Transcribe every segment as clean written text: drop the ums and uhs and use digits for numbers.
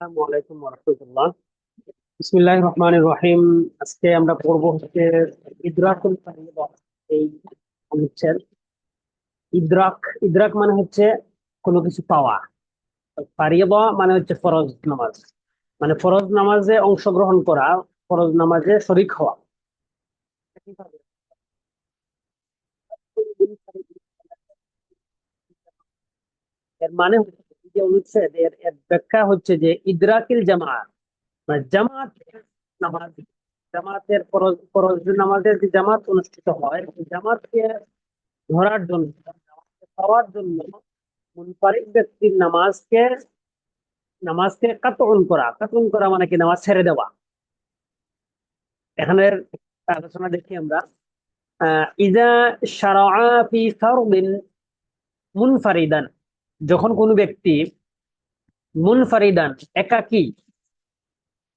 আসসালামু আলাইকুম ওয়া রাহমাতুল্লাহ। বিসমিল্লাহির রহমানির রহিম। আজকে আমরা পড়বো হচ্ছে ইদরাকুল ফারিদা। এই অনুচ্ছেদ। ইদরাক ইদরাক মানে হচ্ছে কোনো কিছু পাওয়া। ফারিদা মানে হচ্ছে ফরজ নামাজ, মানে ফরজ নামাজে অংশগ্রহণ করা, ফরজ নামাজে শরীক হওয়া। এর মানে হচ্ছে, এই যে অনুচ্ছেদ এর এর ব্যাখ্যা হচ্ছে যে ইদরাকিল জামাত, মানে জামাত নামাজ, জামাতের ফরজ ফরজ নামাজের যে জামাত অনুষ্ঠিত হয়, এই জামাতকে ধরার জন্য, জামাতকে পাওয়ার জন্য মুনফারিদ ব্যক্তির নামাজকে কাতউন করা মানে কি নামাজ ছেড়ে দেওয়া। এখানের আলোচনা দেখি আমরা। ইজা শারাআ ফি ফারদিন মুনফারিদান, যখন কোনো ব্যক্তি মুনফারিদান একাকী,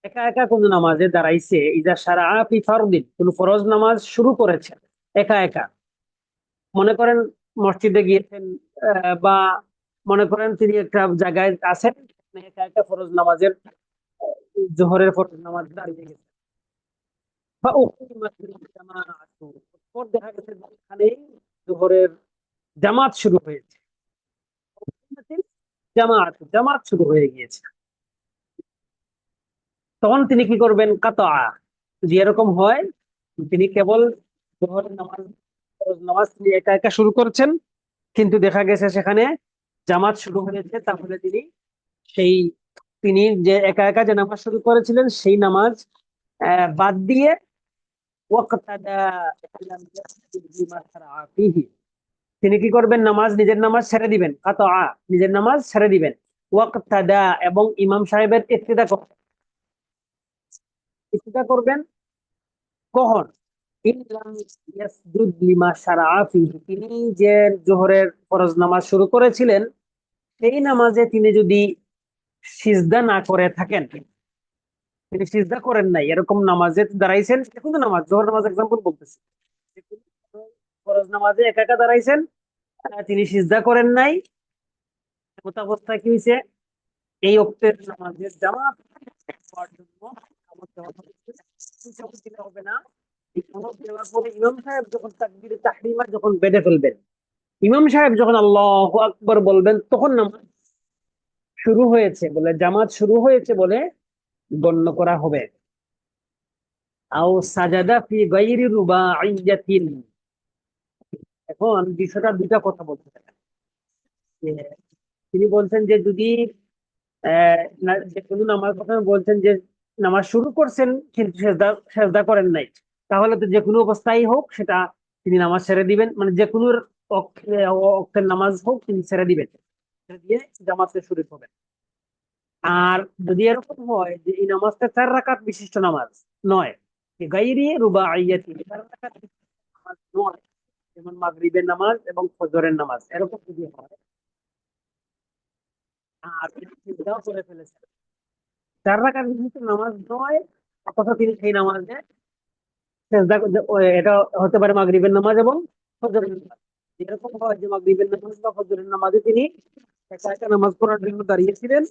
একা একা কোনো নামাজে দাঁড়াইছে, ইজা শারাআ ফি ফারদিন কোন ফরজ নামাজ শুরু করেছে একা একা, মনে করেন মসজিদে গিয়েছেন, বা মনে করেন তিনি একটা জায়গায় আছেন, একা একা ফরজ নামাজের, জোহরের ফরজ নামাজ দাঁড়িয়ে গেছে, বা উকিমাত জামাআতু, পর দেখা গেছে যে এখানেই জোহরের জামাত শুরু হয়েছে, জামাত শুরু হয়ে গিয়েছে। তখন তিনি কি করবেন? কাতা। যদি এরকম হয়, তিনি কেবল জোহরের নামাজ, ফরজ নামাজ তিনি একা একা শুরু করছেন, কিন্তু দেখা গেছে সেখানে জামাত শুরু হয়েছে, তাহলে সেই তিনি যে একা একা যে নামাজ শুরু করেছিলেন সেই নামাজ বাদ দিয়ে ওয়াক্তাদা ইলাম ইয়াসজুদ লিমা শারআ ফীহি, তিনি কি করবেন? নিজের নামাজ ছেড়ে দিবেন, কাতআ, নিজের নামাজ ছেড়ে দিবেন, ওয়াক্তাদা, এবং ইমাম সাহেবের ইক্তিদা করবেন। কখন? ইলাম ইয়াসজুদ লিমা শারআ ফীহি, তিনি যে জোহরের ফরজ নামাজ শুরু করেছিলেন সেই নামাজে তিনি যদি সিজদা না করে থাকেন, তিনি সিজদা করেন নাই, এরকম নামাজে দাঁড়াইছেন, যে কোনো নামাজ, জোহর নামাজ এক্সাম্পল বলতেছি, যে কোনো ফরজ নামাজে একা একা দাঁড়াইছেন, তিনি সিজদা করেন নাই, এমত অবস্থায় কি হয়েছে? এই ওক্তের নামাজের জামাত হওয়ার জন্য আমদ দেওয়া হবে। কিন্তু আমদ দিলে হবে না। এই আমদ দেওয়ার পরে ইমাম সাহেব যখন তাকবীরে তাহরিমা যখন বেঁধে ফেলবেন, ইমাম সাহেব যখন আল্লাহু আকবার বলবেন, তখন নামাজ শুরু হয়েছে বলে, জামাত শুরু হয়েছে বলে গণ্য করা হবে। আও সাজাদা ফি গায়রি রুবাইয়াতিন। এখন বিষয়টা দুইটা কথা বলতে চাই। যে তিনি বলছেন যে যদি যে কোনো নামাজ, প্রথমে বলছেন যে নামাজ শুরু করছেন কিন্তু সেজদা সেজদা করেন নাই, তাহলে তো যে কোনো অবস্থায় হোক সেটা তিনি নামাজ ছেড়ে দিবেন, মানে যে কোনো অক্তের নামাজ হোক তিনি ছেড়ে দিবেন, ছেড়ে দিয়ে জামাতে শরীক হবেন। আর যদি এরকম হয় যে এই নামাজটা 4 রাকাত বিশিষ্ট নামাজ নয়, গায়রি রুবাইয়াতি, 4 রাকাত বিশিষ্ট নামাজ নয়, যেমন মাগরিবের নামাজ এবং ফজরের নামাজ, এরকম যদি হয় আর তিনি সিজদাও করে ফেলেছেন, 4 রাকাত বিশিষ্ট নামাজ নয়, অথচ তিনি সেই নামাজে সেজদা এটা হতে পারে মাগরিবের নামাজ এবং ফজরের নামাজ। এরকম হয় যে মাগরিবের নামাজ বা ফজরের নামাজে তিনি একা একা নামাজ পড়ার জন্য দাঁড়িয়েছিলেন,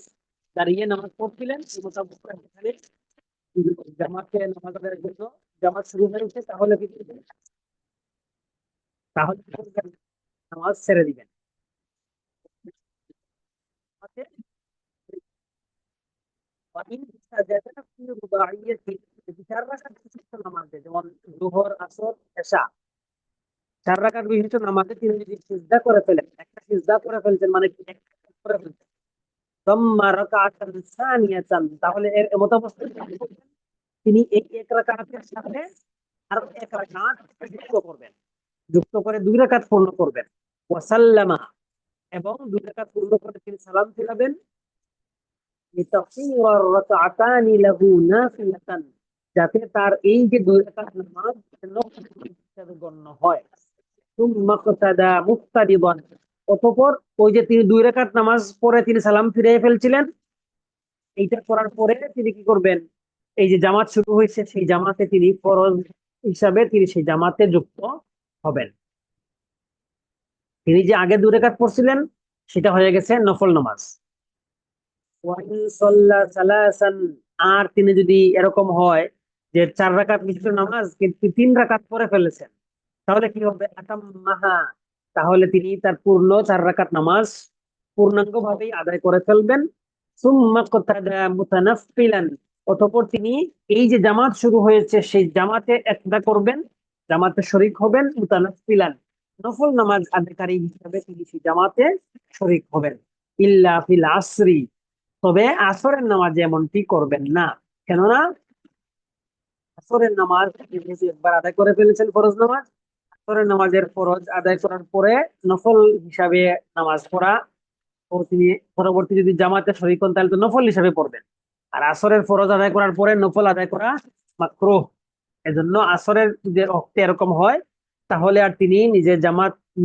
দাঁড়িয়ে নামাজ পড়ছিলেন, এই মোতাবেক এখানে জামাতকে নামাজ আদায়ের জন্য জামাত শুরু হয়েছে, তাহলে কি করবেন? তাহলে কি করবেন? নামাজ ছেড়ে দিবেন। চার রাকাত বিশিষ্ট নামাজে, যেমন জোহর, আসর, এশা, 4 রাকাত বিশিষ্ট নামাজে তিনি যদি সিজদা করে ফেলেন, একটা সিজদা করে ফেলছেন মানে কি একটা রাকাত করে ফেলছেন, সুম্মা রাকাআতান সানিয়াতান, তাহলে এর এমত অবস্থায় তিনি এই 1 রাকাতের সাথে আর 1 রাকাত যুক্ত করবেন, যুক্ত করে 2 রাকাত পূর্ণ করবেন। ওয়াসাল্লামা, এবং 2 রাকাত পূর্ণ করে তিনি সালাম ফিরাবেন। লিতাসীরা রাকাতানি লাহু নাফিলাতান, যাতে তার এই যে 2 রাকাত নামাজ নফল হিসেবে গণ্য হয়। সুম্মা ক্তাদা মুফতারিদান, অতঃপর ওই যে তিনি 2 রাকাত নামাজ পড়ে তিনি সালাম ফিরিয়ে ফেলছিলেন, এইটা করার পরে তিনি কি করবেন? এই যে জামাত শুরু হয়েছে সেই জামাতে তিনি ফরজ হিসাবে তিনি সেই জামাতে যুক্ত হবেন। তিনি যে আগে 2 রাকাত পড়ছিলেন সেটা হয়ে গেছে নফল নামাজ, ওয়াইন সাল্লা সালাসান, আর তিনি যদি এরকম হয় যে 4 রাকাত বিশিষ্ট নামাজ কিন্তু 3 রাকাত পরে ফেলেছেন, তাহলে কি হবে? আতাম্মাহা, তাহলে তিনি তার পূর্ণ 4 রাকাত নামাজ পূর্ণাঙ্গ ভাবেই আদায় করে ফেলবেন। সুম্মা কাতাদা মুতানাফফিলান, অতঃপর তিনি এই যে জামাত শুরু হয়েছে সেই জামাতে একদা করবেন, জামাতে শরীক হবেন। মুতানাফফিলান, নফল নামাজ আদায়কারী হিসাবে তিনি সেই জামাতে শরীক হবেন। ইল্লা ফিল আসরি, তবে আসরের নামাজে এমনটি করবেন না। কেননা আসরের নামাজ যেহেতু একবার আদায় করে ফেলেছেন ফরজ নামাজ, আসরের নামাজের ফরজ আদায় করার পরে নফল হিসাবে নামাজ পড়া, ও তিনি পরবর্তী যদি জামাতে শরীক হন তাহলে তো নফল হিসাবে পড়বেন। আর আসরের ফরজ আদায় করার পরে নফল আদায় করা মাকরুহ। এজন্য আসরের যে ওয়াক্তে এরকম হয়, তাহলে আর তিনি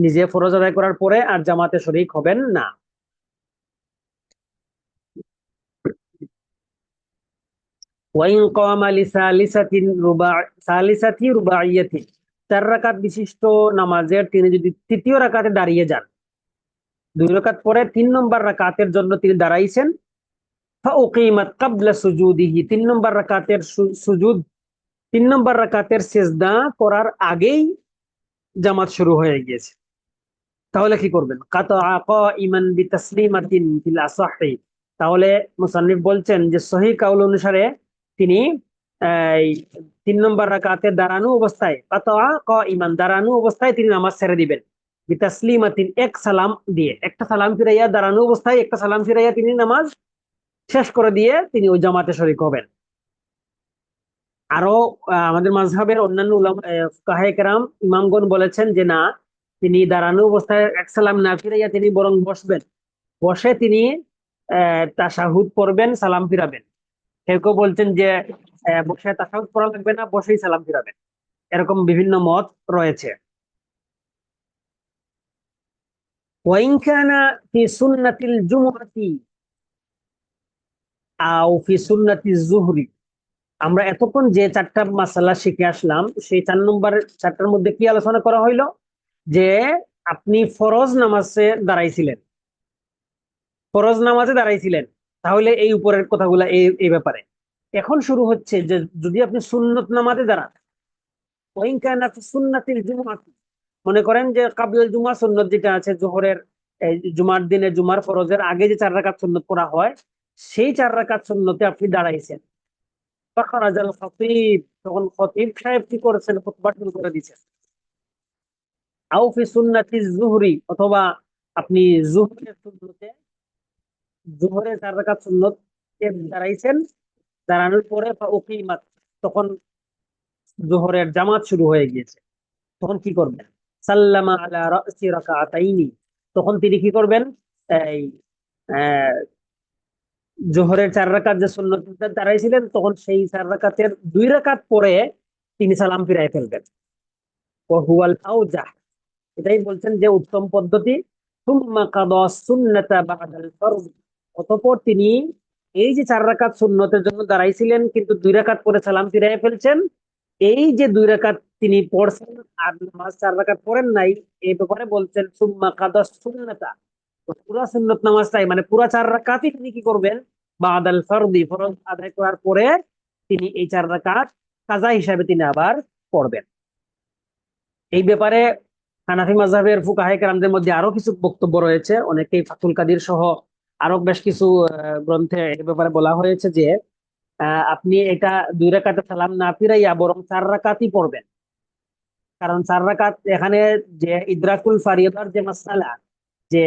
নিজে ফরজ আদায় করার পরে আর জামাতে শরীক হবেন না। ওয়াইন কামা লিসালিসাতিন সালিসাতি রুবাইয়াতিন, 4 রাকাত বিশিষ্ট নামাজের তিনি যদি তৃতীয় রাকাতে দাঁড়িয়ে যান, 2 রাকাত পরে 3 নম্বর রাকাতের জন্য তিনি দাঁড়াইছেন, ফাউকিমাত ক্বাবলা সুজুদিহি, 3 নম্বর রাকাতের সুজুদ, 3 নম্বর রাকাতের সিজদা করার আগেই জামাত শুরু হয়ে গিয়েছে, তাহলে কি করবেন? কাতাআ কাইমান বিতাসলিমাতিন ফিল আসাহি, তাহলে মুসান্নিফ বলছেন যে সহিহ কাউল অনুসারে তিনি এই 3 নম্বর রাকাতে দাঁড়ানো অবস্থায়, কাতাআ কাইমান, দাঁড়ানো অবস্থায় তিনি নামাজ ছেড়ে দিবেন। বিতাসলিমাতিন, এক সালাম দিয়ে, একটা সালাম ফিরাইয়া, দাঁড়ানো অবস্থায় একটা সালাম ফিরাইয়া তিনি নামাজ শেষ করে দিয়ে তিনি ওই জামাতে শরীক হবেন। আরো আমাদের মাযহাবের অন্যান্য ফুকাহায়ে কেরাম ইমামগণ বলেছেন যে না, তিনি দাঁড়ানো অবস্থায় এক সালাম না ফিরাইয়া তিনি বরং বসবেন, বসে তিনি তাশাহুদ পড়বেন, সালাম ফিরাবেন। কেউ কেউ বলছেন যে বসে তাশাহুদ পড়া লাগবে না, বসেই সালাম ফিরাবেন। এরকম বিভিন্ন মত রয়েছে। ওয়াইন কানা ফি সুন্নাতিল জুমআতি আও ফি সুন্নাতিজ জুহরি, আমরা এতক্ষণ যে 4টা মাসালা শিখে আসলাম সেই 4 নম্বর 4টার মধ্যে কি আলোচনা করা হইলো? যে আপনি ফরজ নামাজে দাঁড়াইছিলেন, তাহলে এই উপরের কথাগুলা এই ব্যাপারে। এখন শুরু হচ্ছে যে যদি আপনি সুন্নত নামাজে দাঁড়ান, ওয়াইন কানা ফি সুন্নাতিল জুমআতি, মনে করেন যে কাবলাল জুমা সুন্নত যেটা আছে জোহরের, এই জুমার দিনে জুমার ফরজের আগে যে 4 রাকাত সুন্নত পড়া হয়, সেই 4 রাকাত সুন্নতে আপনি দাঁড়াইছেন। ফাখারাজাল খতীব, তখন খতীব সাহেব কি করেছেন? খুতবা শুরু করে দিয়েছেন। আও ফি সুন্নাতি জুহরি, অথবা আপনি জুহরের সুন্নতে, জুহরের 4 রাকাত সুন্নত এ দাঁড়াইছেন, দাঁড়ানোর পরে উকিমাত, তখন জোহরের জামাত শুরু হয়ে গিয়েছে, তখন কি করবেন? সাল্লামা আলা রাসি রাকাতাইনি, তখন তিনি কি করবেন? এই আহ, জোহরের 4 রাকাত যে সুন্নত দাঁড়াইছিলেন, তখন সেই 4 রাকাতের 2 রাকাত পরে তিনি সালাম ফিরাই ফেলবেন। ওয়া হুয়াল আওজাহ, এটাই বলছেন যে উত্তম পদ্ধতি। সুম্মা কাদা সুন্নাতা বাদাল ফরজ, অতঃপর তিনি এই যে 4 রাকাত সুন্নতের জন্য দাঁড়াইছিলেন কিন্তু 2 রাকাত পরে সালাম ফিরাই ফেলছেন, এই যে 2 রাকাত তিনি পড়ছেন আর নামাজ 4 রাকাত পড়েন নাই, এই ব্যাপারে বলছেন সুম্মা কাদা সুন্নাতা, পুরা সুন্নত নামাজটাই মানে পুরা 4 রাকাতই তিনি কি করবেন? বাদাল ফরদি, ফরজ আদায় করার পরে তিনি এই 4 রাকাত কাজা হিসাবে তিনি আবার পড়বেন। এই ব্যাপারে হানাফি মাযহাবের ফুকাহায়ে কেরামদের মধ্যে আরো কিছু বক্তব্য রয়েছে, অনেকেই ফাতুল কাদির সহ আরো বেশ কিছু গ্রন্থে এই ব্যাপারে বলা হয়েছে যে আপনি এটা 2 রাকাতে সালাম না ফিরাইয়া বরং 4 রাকাতই পড়বেন। কারণ 4 রাকাত এখানে যে ইদরাকুল ফারিদার যে মাসআলা, যে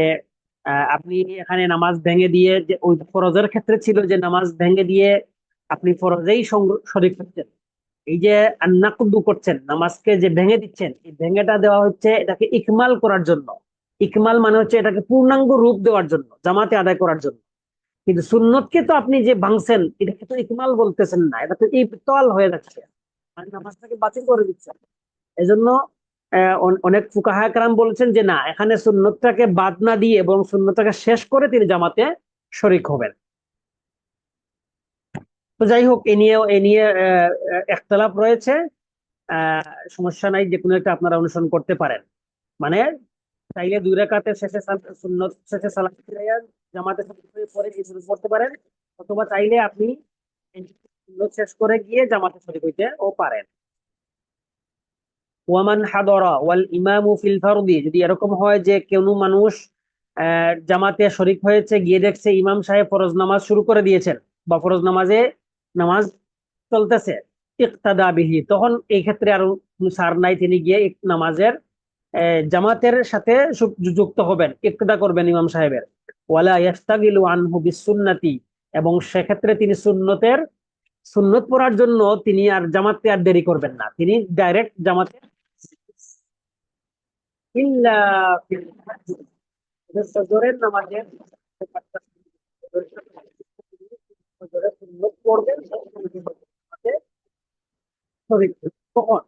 আপনি এখানে নামাজ ভেঙে দিয়ে, যে ওই ফরজের ক্ষেত্রে ছিল যে নামাজ ভেঙে দিয়ে আপনি ফরজেই শরীক হচ্ছেন, এই যে আন্নাকুদু করছেন, নামাজকে যে ভেঙে দিচ্ছেন, এই ভেঙেটা দেওয়া হচ্ছে এটাকে ইকমাল করার জন্য। ইকমাল মানে হচ্ছে এটাকে পূর্ণাঙ্গ রূপ দেওয়ার জন্য, জামাতে আদায় করার জন্য। কিন্তু সুন্নতকে তো আপনি যে ভাঙছেন, এটাকে তো ইকমাল বলতেছেন না, এটা তো ইবতাল হয়ে যাচ্ছে, মানে নামাজটাকে বাতিল করে দিচ্ছেন। এজন্য অনেক ফুকাহা কেরাম বলেছেন যে না, এখানে সুন্নতটাকে বাদ না দিয়ে এবং সুন্নতটাকে শেষ করে তিনি জামাতে শরীক হবেন। তো যাই হোক, এ নিয়ে একতলাপ রয়েছে। সমস্যা নাই, যে কোনো একটা আপনারা অনুসরণ করতে পারেন। মানে চাইলে 2 রাকাতের শেষে সুন্নত শেষে সালাম ফিরাইয়া জামাতে শরীক হয়ে পরে এই সুন্নত পড়তে পারেন, অথবা চাইলে আপনি এই সুন্নত শেষ করে গিয়ে জামাতে শরীক হইতে ও পারেন। ওয়ামান হাদরা ওয়াল ইমামু ফিল ফারদি, যদি এরকম হয় যে কোনো মানুষ জামাতে শরীক হয়েছে, গিয়ে দেখছে ইমাম সাহেব ফরজ নামাজ শুরু করে দিয়েছেন বা ফরজ নামাজ চলতেছে, ইক্তাদা বিহি, তখন এই ক্ষেত্রে আর সার নাই, তিনি গিয়ে নামাজের জামাতের সাথে যুক্ত হবেন, ইক্তদা করবেন ইমাম সাহেবের। ওয়ালা ইয়াস্তাগিলু আনহু বিসুন্নতি, এবং সেক্ষেত্রে তিনি সুন্নত পড়ার জন্য তিনি আর জামাতে আর দেরি করবেন না, তিনি ডাইরেক্ট জামাতে। ইল্লা ফিল ফজরের নামাজের ফজরের সুন্নত পড়বেন, জামাতে শরীক হবেন। তখন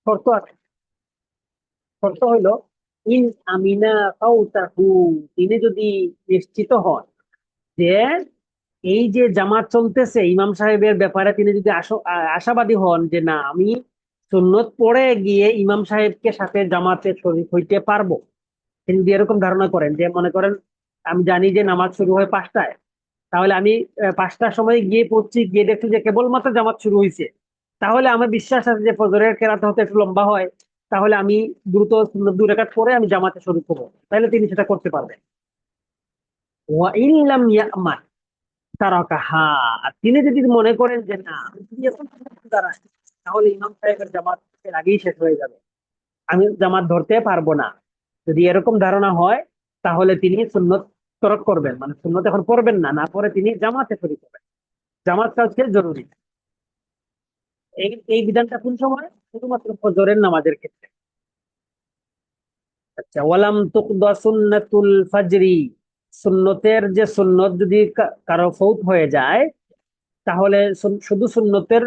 শর্ত আছে, শর্ত হইল ইন আমিনা ফাউতাহু, তিনি যদি নিশ্চিত হন যে এই যে জামাত চলতেছে ইমাম সাহেবের ব্যাপারে, তিনি যদি আশাবাদী হন যে না, আমি সুন্নত পড়ে গিয়ে ইমাম সাহেবকে সাথে জামাতে শরীক হইতে পারবো, তিনি যদি এরকম ধারণা করেন, যে মনে করেন আমি জানি যে নামাজ শুরু হয় 5টায়, তাহলে আমি 5টার সময় গিয়ে পড়ছি, গিয়ে দেখছি যে কেবলমাত্র জামাত শুরু হয়েছে, তাহলে আমার বিশ্বাস আছে যে ফজরের কেরাত হতে একটু লম্বা হয়, তাহলে আমি দ্রুত সুন্নত 2 রাকাত পরে আমি জামাতে শরীক হবো, তাহলে তিনি সেটা করতে পারবেন। ওয়া ইন লাম ইয়ামান তারাকাহা, আর তিনি যদি মনে করেন যে না, আমি যদি এখন দাঁড়াই তাহলে ইমাম সাহেবের জামাত এর আগেই শেষ হয়ে যাবে, আমি জামাত ধরতে পারবো না, যদি এরকম ধারণা হয়, তাহলে তিনি সুন্নত তরক করবেন, মানে সুন্নত এখন পড়বেন না, না পরে তিনি জামাতে শরীক হবেন। জামাতটা হচ্ছে জরুরি। এই বিধানটা কোন সময়? শুধুমাত্র ফজরের নামাজের ক্ষেত্রে। আচ্ছা, ওয়ালাম তুকদা সুন্নাতুল ফাজরি, সুন্নতের যে সুন্নত যদি কারো ফৌত হয়ে যায়, তাহলে শুধু সুন্নতের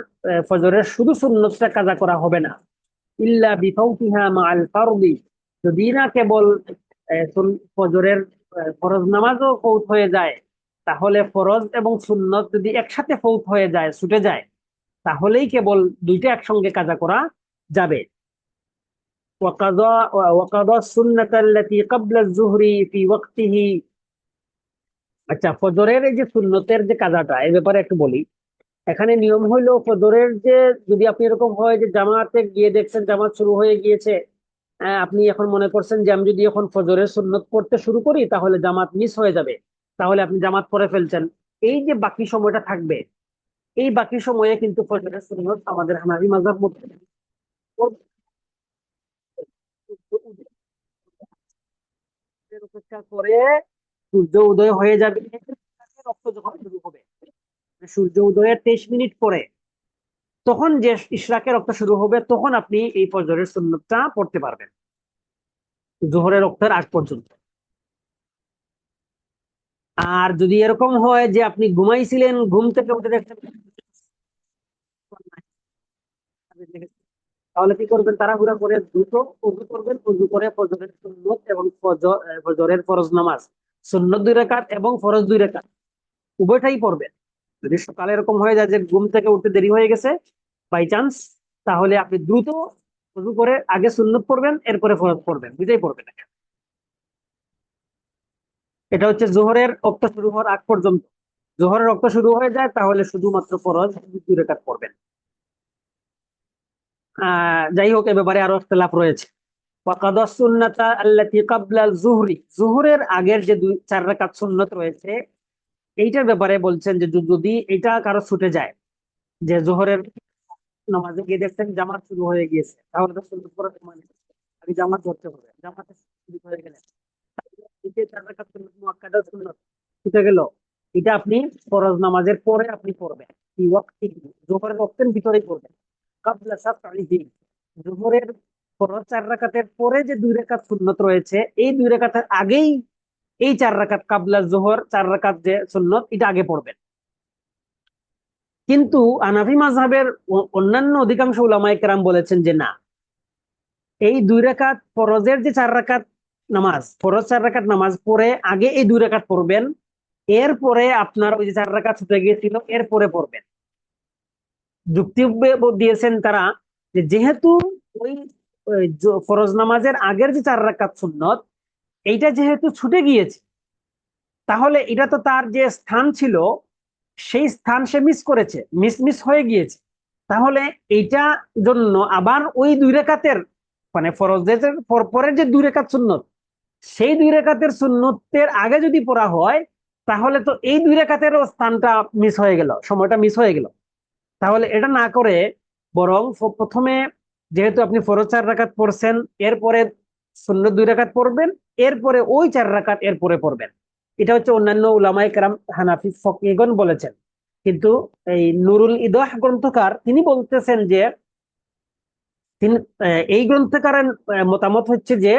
ফজরের শুধু সুন্নতটা কাজা করা হবে না, ইল্লা বিফাউতিহা মাআল ফারদি, যদি না কেবল ফজরের ফরজ নামাজও ফৌত হয়ে যায়, তাহলে ফরজ এবং সুন্নত যদি একসাথে ফৌত হয়ে যায়, ছুটে যায়, তাহলেই কেবল দুইটা একসঙ্গে কাজা করা যাবে। ওয়াকাদা সুন্নাত আল্লাতী ক্বাবলা আয-যুহরি ফি ওয়াক্তিহি, আচ্ছা, ফজরের এই যে সুন্নতের যে কাজাটা, এই ব্যাপারে একটু বলি। এখানে নিয়ম হইলো ফজরের যে, যদি আপনি এরকম হয় যে জামাতে গিয়ে দেখছেন জামাত শুরু হয়ে গিয়েছে, আপনি এখন মনে করছেন যে আমি যদি এখন ফজরের সুন্নত পড়তে শুরু করি তাহলে জামাত মিস হয়ে যাবে, তাহলে আপনি জামাত পড়ে ফেলছেন, এই যে বাকি সময়টা থাকবে, এই বাকি সময়ে কিন্তু ফজরের সুন্নত আমাদের হানাফি মাযহাব মতে অপেক্ষা করে সূর্য উদয় হয়ে যাবে, রক্ত যখন শুরু হবে, সূর্য উদয়ের 23 মিনিট পরে, তখন যে ইশরাকের রক্ত শুরু হবে, তখন আপনি এই ফজরের সুন্নতটা পড়তে পারবেন জোহরের রক্তের আগ পর্যন্ত। আর যদি এরকম হয় যে আপনি ঘুমাইছিলেন, ঘুম থেকে উঠে দেখছেন, তাহলে কি করবেন? তাড়াহুড়া করে দ্রুত ওযু করবেন, ওযু করে ফজরের সুন্নত এবং ফজরের ফরজ নামাজ, সুন্নত 2 রাকাত এবং ফরজ 2 রাকাত উভয়টাই পড়বেন। যদি সকালে এরকম হয়ে যায় যে ঘুম থেকে উঠতে দেরি হয়ে গেছে বাই চান্স, তাহলে আপনি দ্রুত ওযু করে আগে সুন্নত পড়বেন, এরপরে ফরজ পড়বেন, দুইটাই পড়বেন। এটা হচ্ছে জোহরের রক্ত শুরু হওয়ার আগ পর্যন্ত। জোহরের রক্ত শুরু হয়ে যায় তাহলে শুধুমাত্র ফরজ 2 রাকাত পড়বেন। যাই হোক, এ ব্যাপারে আরো ইখতিলাফ রয়েছে। ওয়াকাদা সুন্নাতা আল্লাতী ক্বাবলা যুহরি, যুহরের আগের যে 4 রাকাত সুন্নত রয়েছে, এইটার ব্যাপারে বলছেন যে যদি এটা কারো ছুটে যায়, যে জোহরের নামাজে গিয়ে দেখছেন জামাত শুরু হয়ে গিয়েছে, তাহলে তো সুন্নত পড়ার সময় নেই, আগে জামাত ধরতে হবে, জামাতে শুরু হয়ে গেলে এই যে 4 রাকাত সুন্নত মুআক্কাদা সুন্নত ছুটে গেল, এটা আপনি ফরজ নামাজের পরে আপনি পড়বেন, এই ওয়াক্তি জোহরের ওয়াক্তের ভিতরেই পড়বেন। কাবলা সাফআলিহি, জোহরের ফরজ 4 রাকাতের পরে যে 2 রাকাত সুন্নত রয়েছে, এই 2 রাকাতের আগেই এই 4 রাকাত কাবলা জোহর 4 রাকাত যে সুন্নত, এটা আগে পড়বেন। কিন্তু হানাফি মাযহাবের অন্যান্য অধিকাংশ উলামায়ে কেরাম বলেছেন যে না, এই 2 রাকাত ফরজের যে 4 রাকাত নামাজ, ফরজ 4 রাকাত নামাজ পড়ে আগে এই 2 রাকাত পড়বেন, এরপরে আপনার ওই যে 4 রাকাত ছুটে গিয়েছিল এরপরে পড়বেন। যুক্তি দিয়েছেন তারা যে যেহেতু ওই ফরজ নামাজের আগের যে 4 রাকাত সুন্নত, এইটা যেহেতু ছুটে গিয়েছে, তাহলে এটা তো তার যে স্থান ছিল সেই স্থান সে মিস করেছে, মিস মিস হয়ে গিয়েছে। তাহলে এইটা জন্য আবার ওই 2 রাকাতের মানে ফরজের পরের যে 2 রাকাত সুন্নত, সেই 2 রাকাতের সুন্নতের আগে যদি পড়া হয়, তাহলে তো এই 2 রাকাতের স্থানটা মিস হয়ে গেল, সময়টা মিস হয়ে গেল। তাহলে এটা না করে বরং প্রথমে যেহেতু আপনি ফরজ 4 রাকাত পড়ছেন, এরপরে সুন্নত 2 রাকাত পড়বেন, এরপরে ওই 4 রাকাত এরপরে পড়বেন। এটা হচ্ছে অন্যান্য উলামায়ে কেরাম হানাফি ফকিহগণ বলেছেন। কিন্তু এই নুরুল ইদাহ গ্রন্থকার তিনি বলতেছেন যে তিনি এই গ্রন্থকারের মতামত হচ্ছে যে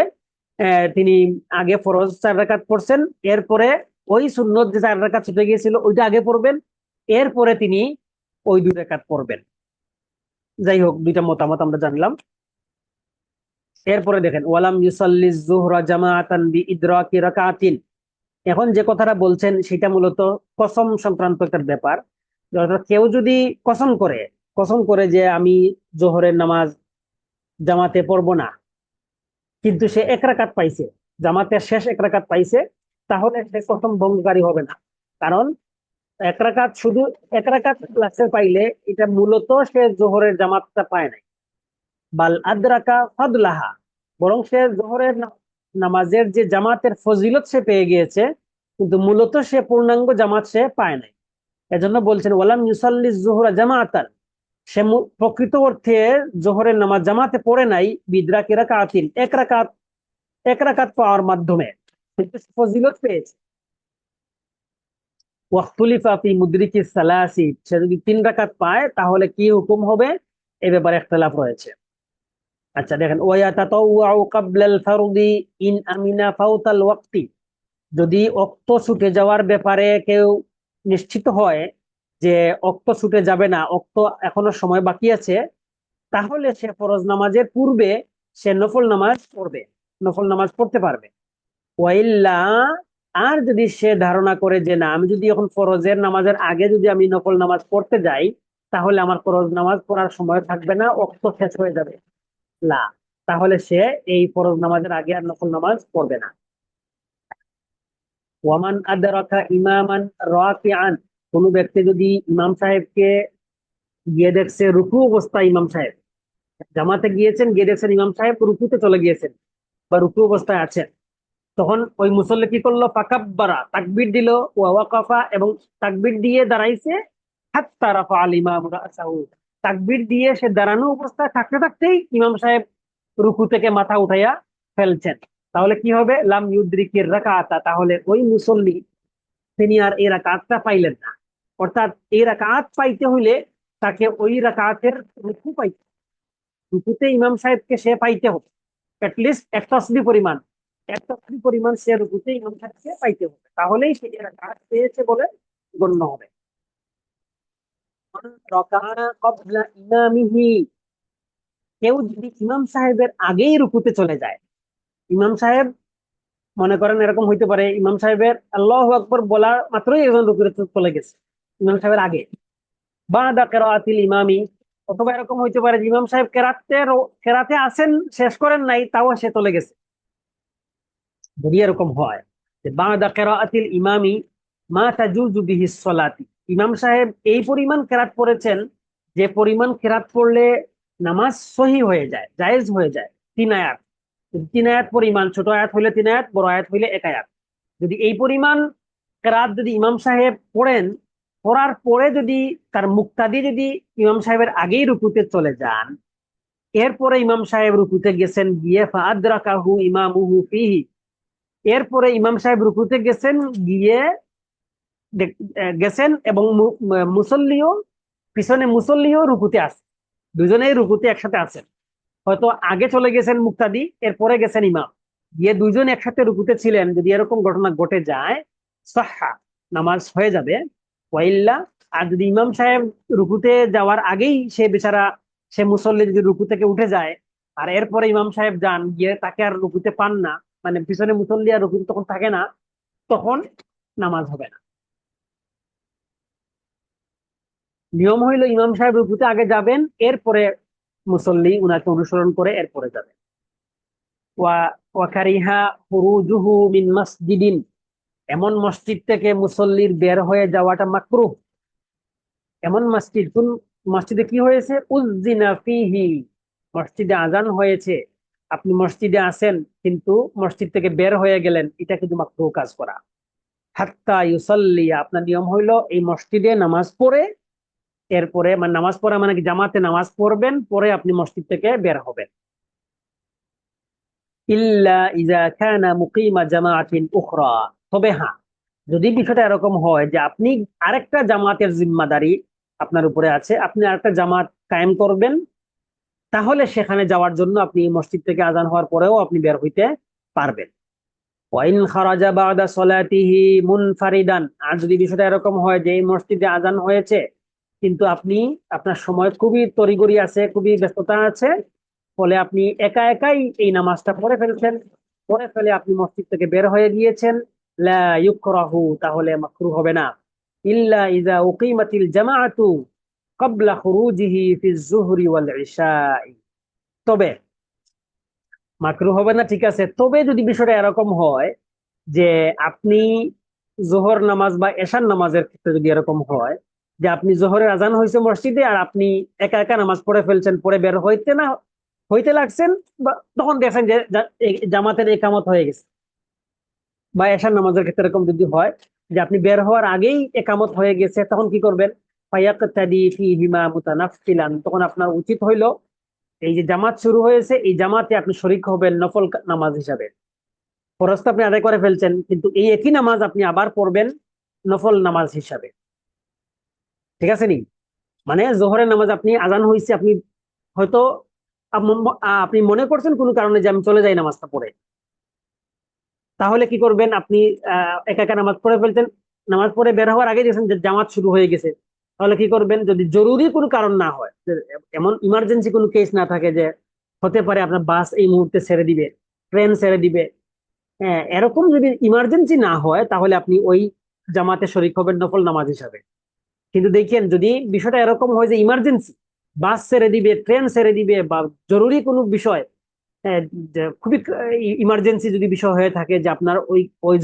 তিনি আগে ফরজ 4 রাকাত পড়ছেন, এরপরে ওই সুন্নত যে 4 রাকাত ছুটে গিয়েছিল ওইটা আগে পড়বেন, এরপরে তিনি ওই 2 রাকাত পড়বেন। যাই হোক, দুইটা মতামত আমরা জানলাম। এরপরে দেখেন ওয়ালাম ইউসাল্লি যুহরা জামাআতান বিইদরাকি রাকাতিন। এখন যে কথাটা বলছেন সেটা মূলত কসম সংক্রান্ত একটা ব্যাপার। অর্থাৎ কেউ যদি কসম করে যে আমি জোহরের নামাজ জামাতে পড়বো না, কিন্তু সে 1 রাকাত পাইছে, জামাতের শেষ 1 রাকাত পাইছে, তাহলে সে কসম ভঙ্গকারী হবে না। কারণ 1 রাকাত শুধু 1 রাকাত লাস্টে পাইলে এটা মূলত সে জোহরের জামাতটা পায় নাই। বাল আদ্রাকা ফাদলাহা, বরং সে জোহরের নামাজের যে জামাতের ফজিলত সে পেয়ে গিয়েছে, কিন্তু মূলত সে পূর্ণাঙ্গ জামাত সে পায় নাই। এজন্য বলছেন ওয়ালাম ইউসাল্লি যুহরা জামাআতান, সে প্রকৃত অর্থে জোহরের নামাজ জামাতে পড়ে নাই বিদরাকি রাকাতিন, 1 রাকাত 1 রাকাত পাওয়ার মাধ্যমে, কিন্তু সে ফজিলত পেয়েছে। ওয়াখতুলিফা ফি মুদরিকি সালাসি, সে যদি 3 রাকাত পায় তাহলে কি হুকুম হবে, এ ব্যাপারে ইখতিলাফ রয়েছে। আচ্ছা দেখেন ওয়ায়াতাতাওয়াউ ক্বাবলাল ফারদি ইন আমিনা ফাউতাল ওয়াক্তি, যদি অক্ত ছুটে যাওয়ার ব্যাপারে কেউ নিশ্চিত হয় যে অক্ত ছুটে যাবে না, অক্ত এখনো সময় বাকি আছে, তাহলে সে ফরজ নামাজের পূর্বে সে নফল নামাজ পড়বে, নফল নামাজ পড়তে পারবে। ওয়াইল্লা, আর যদি সে ধারণা করে যে না, আমি যদি এখন ফরজের নামাজের আগে যদি আমি নফল নামাজ পড়তে যাই, তাহলে আমার ফরজ নামাজ পড়ার সময় থাকবে না, অক্ত শেষ হয়ে যাবে, লা, তাহলে সে এই ফরজ নামাজের আগে আর নফল নামাজ পড়বে না। ওয়ামান আদরাকা ইমামান রাকিআন, কোন ব্যক্তি যদি ইমাম সাহেবকে গিয়ে দেখছে রুকু অবস্থায়, ইমাম সাহেব জামাতে গিয়েছেন, গিয়ে দেখছেন ইমাম সাহেব রুকুতে চলে গিয়েছেন বা রুকু অবস্থায় আছেন, তখন ওই মুসল্লি কি করলো, ফাকাব্বারা, তাকবীর দিল, ওয়া ওয়াকাফা, এবং তাকবীর দিয়ে দাঁড়াইছে, হাত্তা রাফা আল ইমাম রাসাহু, তাকবীর দিয়ে সে দাঁড়ানো অবস্থায় থাকতে থাকতেই ইমাম সাহেব রুকু থেকে মাথা উঠাইয়া ফেলছেন, তাহলে কি হবে, লাম ইউদ্রিকির রাকাতা, তাহলে ওই মুসল্লি তিনি আর এই রাকাতটা পাইলেন না। অর্থাৎ এই রাকাত পাইতে হইলে তাকে ওই রাকাতের রুকু পাইতে, রুকুতে ইমাম সাহেবকে সে পাইতে হবে, অ্যাটলিস্ট এক তাসবিহ পরিমাণ, এক তাসবিহ পরিমাণ সে রুকুতে ইমাম সাহেবকে পাইতে হবে, তাহলেই সে এই রাকাত পেয়েছে বলে গণ্য হবে। রাকাআ ক্বাবলা ইমামিহি, কেউ যদি ইমাম সাহেবের আগেই রুকুতে চলে যায়, ইমাম সাহেব মনে করেন এরকম হইতে পারে, ইমাম সাহেবের আল্লাহু আকবার বলা মাত্রই একজন রুকুতে চলে গেছে ইমাম সাহেবের আগে, বাদা কিরাআতিল ইমামি, অথবা এরকম হইতে পারে যে ইমাম সাহেব কেরাতে আছেন, শেষ করেন নাই, তাও সে চলে গেছে। যদি এরকম হয় যে বাদা কিরাআতিল ইমামি মা তাজুজু বিহিস সালাতি, ইমাম সাহেব এই পরিমাণ কেরাত পড়েছেন যে পরিমাণ কেরাত পড়লে নামাজ সহি হয়ে যায়, জায়েজ হয়ে যায়, 3 আয়াত, 3 আয়াত পরিমাণ, ছোট আয়াত হইলে 3 আয়াত, বড় আয়াত হইলে 1 আয়াত, যদি এই পরিমাণ কেরাত যদি ইমাম সাহেব পড়েন, পড়ার পরে যদি তার মুক্তাদি যদি ইমাম সাহেবের আগেই রুকুতে চলে যান, এরপরে ইমাম সাহেব রুকুতে গেছেন, গিয়ে ফাআদরাকাহু ইমামুহু ফিহি, এরপরে ইমাম সাহেব রুকুতে গেছেন, গিয়ে গেছেন এবং মুসল্লিও পিছনে মুসল্লিও রুকুতে আছে, দুজনেই রুকুতে একসাথে আছেন, হয়তো আগে চলে গেছেন মুক্তাদি, এরপরে গেছেন ইমাম, গিয়ে দুজন একসাথে রুকুতে ছিলেন, যদি এরকম ঘটনা ঘটে যায়, সাহহা, নামাজ হয়ে যাবে। ওয়াইল্লা, আর যদি ইমাম সাহেব রুকুতে যাওয়ার আগেই সে বেচারা, সে মুসল্লি যদি রুকু থেকে উঠে যায়, আর এরপরে ইমাম সাহেব যান, গিয়ে তাকে আর রুকুতে পান না, মানে পিছনে মুসল্লি আর রুকুতে তখন থাকে না, তখন নামাজ হবে না। নিয়ম হইলো ইমাম সাহেব রুকুতে আগে যাবেন, এরপরে মুসল্লি উনাকে অনুসরণ করে এরপরে যাবেন। ওয়া ওয়াকারিহা খুরুজুহু মিন মাসজিদিন, এমন মসজিদ থেকে মুসল্লির বের হয়ে যাওয়াটা মাকরুহ। এমন মসজিদ, কোন মসজিদে কি হয়েছে? উযযিনা ফীহি, মসজিদে আজান হয়েছে, আপনি মসজিদে আছেন কিন্তু মসজিদ থেকে বের হয়ে গেলেন, এটা কিন্তু মাকরুহ কাজ করা। হাত্তা ইউসাল্লি, আপনার নিয়ম হইলো এই মসজিদে নামাজ পড়ে, এরপরে মানে নামাজ পড়া মানে কি, জামাতে নামাজ পড়বেন, পরে আপনি মসজিদ থেকে বের হবেন। ইল্লা ইজা কানা মুকিমা জামাআতিন উখরা, তবে হ্যাঁ, যদি বিষয়টা এরকম হয় যে আপনি আরেকটা জামাতের জিম্মাদারি আপনার উপরে আছে, আপনি আরেকটা জামাত কায়েম করবেন, তাহলে সেখানে যাওয়ার জন্য আপনি এই মসজিদ থেকে আজান হওয়ার পরেও আপনি বের হইতে পারবেন। ওয়াইন খারাজা বাদা সলাতিহি মুনফারিদান, আর যদি বিষয়টা এরকম হয় যে এই মসজিদে আজান হয়েছে কিন্তু আপনি, আপনার সময় খুবই তড়িঘড়ি আছে, খুবই ব্যস্ততা আছে, ফলে আপনি একা একাই এই নামাজটা পড়ে ফেলছেন, পড়ে ফেলে আপনি মসজিদ থেকে বের হয়ে গিয়েছেন, লা ইউকরাহু, তাহলে মাকরুহ হবে না। ইল্লা ইযা উকিমাতিল জামাআতু ক্বাবলা খুরুজিহি ফিজ যুহরি ওয়াল ইশাই, তবে মাকরুহ হবে না, ঠিক আছে, তবে যদি বিষয়টা এরকম হয় যে আপনি জোহর নামাজ বা এশার নামাজের ক্ষেত্রে যদি এরকম হয় যে আপনি জোহরের আজান হয়েছে মসজিদে আর আপনি একা একা নামাজ পড়ে ফেলছেন, পরে বের হইতে না হইতে লাগছেন, বা তখন দেখেন যে জামাতের একামত হয়ে গেছে, বা এশার নামাজের ক্ষেত্রে এরকম যদি হয় যে আপনি বের হওয়ার আগেই একামত হয়ে গেছে, তখন কি করবেন? ফায়াক্তাদি ফীহিমা মুতানাফফিলান, তখন আপনার উচিত হইলো এই যে জামাত শুরু হয়েছে এই জামাতে আপনি শরীক হবেন নফল নামাজ হিসাবে। ফরজ তো আপনি আদায় করে ফেলছেন, কিন্তু এই একই নামাজ আপনি আবার পড়বেন নফল নামাজ হিসাবে। ঠিক আছে নি? মানে জোহরের নামাজ আপনি আজান হয়েছে, আপনি হয়তো আপনি মনে করছেন কোনো কারণে যে আমি চলে যাই নামাজটা পড়ে, তাহলে কি করবেন? আপনি একা একা নামাজ পড়ে ফেলছেন, নামাজ পড়ে বের হওয়ার আগে দেখছেন যে জামাত শুরু হয়ে গেছে, তাহলে কি করবেন? যদি জরুরি কোনো কারণ না হয়, যে এমন ইমার্জেন্সি কোনো কেস না থাকে যে হতে পারে আপনার বাস এই মুহূর্তে ছেড়ে দিবে, ট্রেন ছেড়ে দিবে, হ্যাঁ, এরকম যদি ইমার্জেন্সি না হয় তাহলে আপনি ওই জামাতে শরীক হবেন নফল নামাজ হিসাবে। কিন্তু দেখেন যদি বিষয়টা এরকম হয় যে ইমার্জেন্সি, বাস ছেড়ে দিবে, ট্রেন ছেড়ে দিবে, বা জরুরি কোনো বিষয়, যে খুবই ইমার্জেন্সি যদি বিষয় হয়ে থাকে যে আপনার ওই ওই